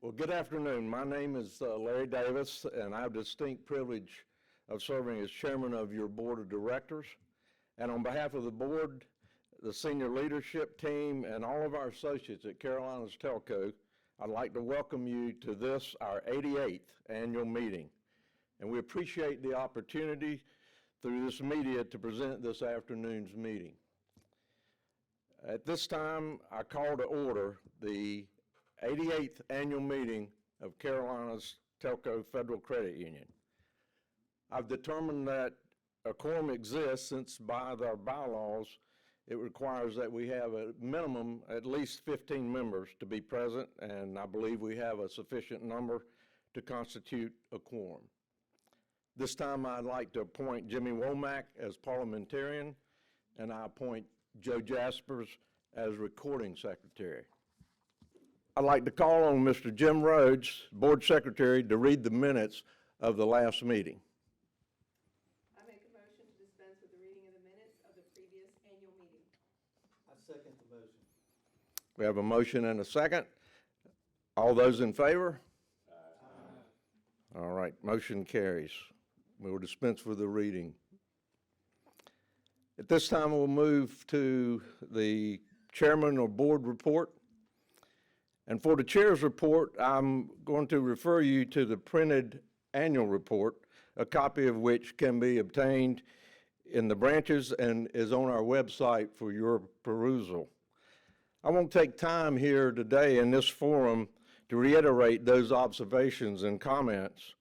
Well, good afternoon. My name is Larry Davis, and I have the distinct privilege of serving as chairman of your board of directors. And on behalf of the board, the senior leadership team, and all of our associates at Carolinas Telco, I'd like to welcome you to this, our 88th annual meeting. And we appreciate the opportunity through this media to present this afternoon's meeting. At this time, I call to order the 88th annual meeting of Carolinas Telco Federal Credit Union. I've determined that a quorum exists since by our bylaws, it requires that we have a minimum at least 15 members to be present, and I believe we have a sufficient number to constitute a quorum. This time I'd like to appoint Jimmy Womack as parliamentarian, and I appoint Joe Jaspers as recording secretary. I'd like to call on Mr. Jim Rhodes, board secretary, to read the minutes of the last meeting. I make a motion to dispense with the reading of the minutes of the previous annual meeting. I second the motion. We have a motion and a second. All those in favor? Aye. All right, motion carries. We will dispense with the reading. At this time, we'll move to the chairman or board report. And for the chair's report, I'm going to refer you to the printed annual report, a copy of which can be obtained in the branches and is on our website for your perusal. I won't take time here today in this forum to reiterate those observations and comments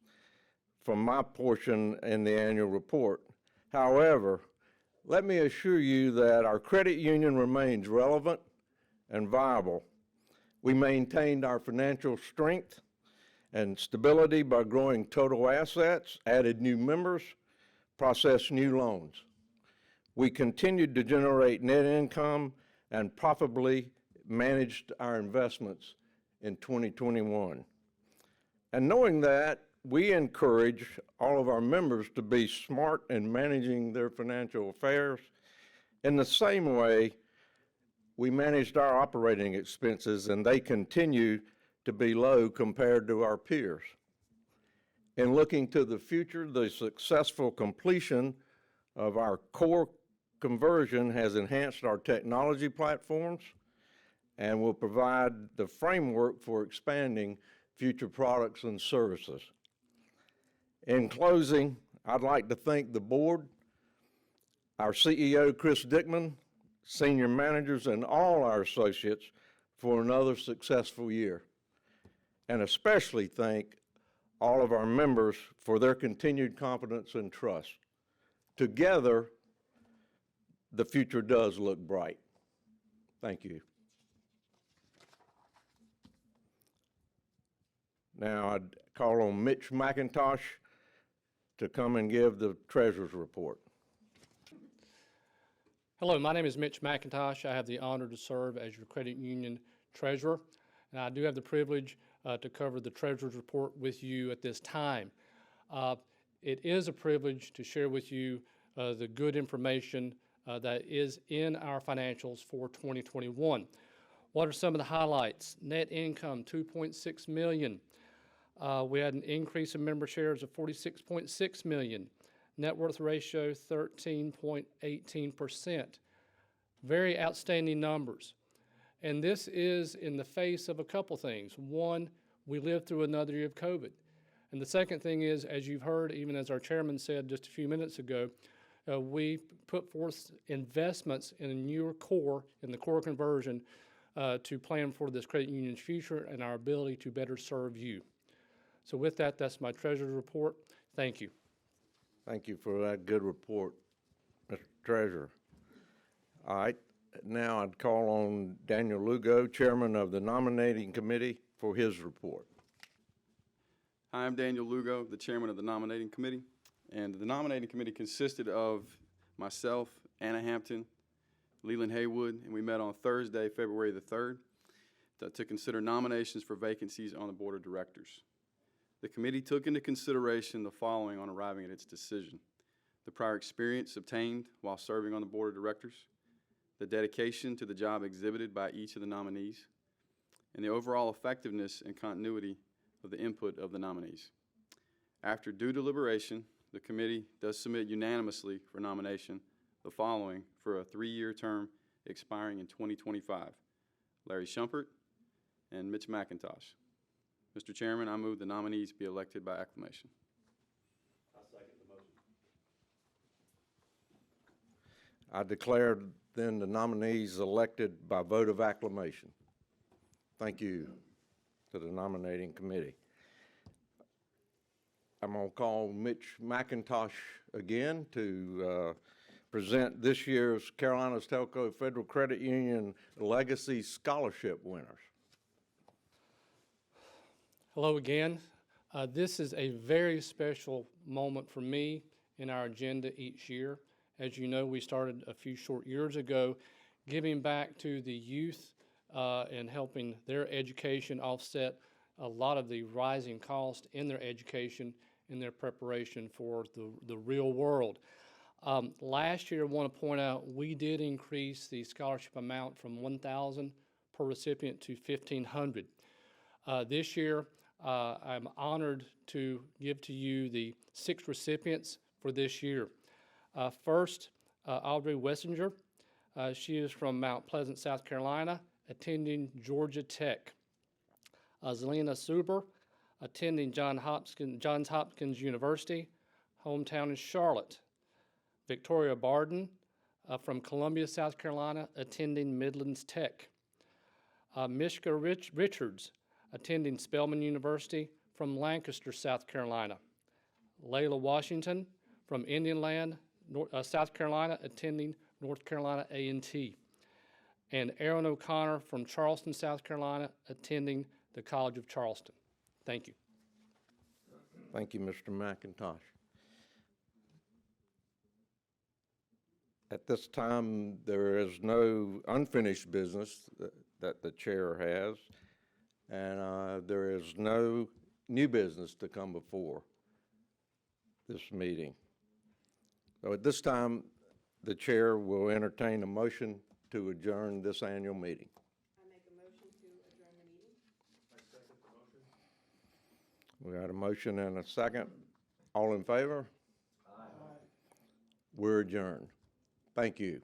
from my portion in the annual report. However, let me assure you that our credit union remains relevant and viable. We maintained our financial strength and stability by growing total assets, added new members, processed new loans. We continued to generate net income and profitably managed our investments in 2021. And knowing that, we encourage all of our members to be smart in managing their financial affairs. In the same way, we managed our operating expenses, and they continue to be low compared to our peers. In looking to the future, the successful completion of our core conversion has enhanced our technology platforms and will provide the framework for expanding future products and services. In closing, I'd like to thank the board, our CEO, Chris Dickman, senior managers, and all our associates for another successful year. And especially thank all of our members for their continued confidence and trust. Together, the future does look bright. Thank you. Now I'd call on Mitch McIntosh to come and give the treasurer's report. Hello, my name is Mitch McIntosh. I have the honor to serve as your credit union treasurer, and I do have the privilege to cover the treasurer's report with you at this time. It is a privilege to share with you the good information that is in our financials for 2021. What are some of the highlights? Net income, $2.6 million. We had an increase in member shares of 46.6 million. Net worth ratio, 13.18%. Very outstanding numbers. And this is in the face of a couple things. One, we lived through another year of COVID. And the second thing is, as you've heard, even as our chairman said just a few minutes ago, we put forth investments in a newer core, in the core conversion, to plan for this credit union's future and our ability to better serve you. So with that, that's my treasurer's report. Thank you. Thank you for that good report, Mr. Treasurer. All right, now I'd call on Daniel Lugo, Chairman of the Nominating Committee, for his report. Hi, I'm Daniel Lugo, the Chairman of the Nominating Committee. And the Nominating Committee consisted of myself, Anna Hampton, Leland Haywood, and we met on Thursday, February the 3rd, to consider nominations for vacancies on the Board of Directors. The committee took into consideration the following on arriving at its decision: the prior experience obtained while serving on the Board of Directors, the dedication to the job exhibited by each of the nominees, and the overall effectiveness and continuity of the input of the nominees. After due deliberation, the committee does submit unanimously for nomination the following for a 3-year term expiring in 2025: Larry Shumpert and Mitch McIntosh. Mr. Chairman, I move the nominees be elected by acclamation. I second the motion. I declare then the nominees elected by vote of acclamation. Thank you to the nominating committee. I'm going to call Mitch McIntosh again to present this year's Carolinas Telco Federal Credit Union Legacy Scholarship winners. Hello again. This is a very special moment for me in our agenda each year. As you know, we started a few short years ago giving back to the youth and helping their education offset a lot of the rising cost in their education in their preparation for the real world. Last year, I want to point out, we did increase the scholarship amount from $1,000 per recipient to $1,500. This year, I'm honored to give to you the 6 recipients for this year. First, Audrey Wessinger. She is from Mount Pleasant, South Carolina, attending Georgia Tech. Zelina Suber, attending Johns Hopkins University, hometown is Charlotte. Victoria Barden, from Columbia, South Carolina, attending Midlands Tech. Mishka Richards, attending Spelman University, from Lancaster, South Carolina. Layla Washington, from Indian Land, South Carolina, attending North Carolina A&T. And Aaron O'Connor from Charleston, South Carolina, attending the College of Charleston. Thank you. Thank you, Mr. McIntosh. At this time, there is no unfinished business that the chair has, and there is no new business to come before this meeting. So at this time, the chair will entertain a motion to adjourn this annual meeting. I make a motion to adjourn the meeting. I second the motion. We got a motion and a second. All in favor? Aye. We're adjourned. Thank you.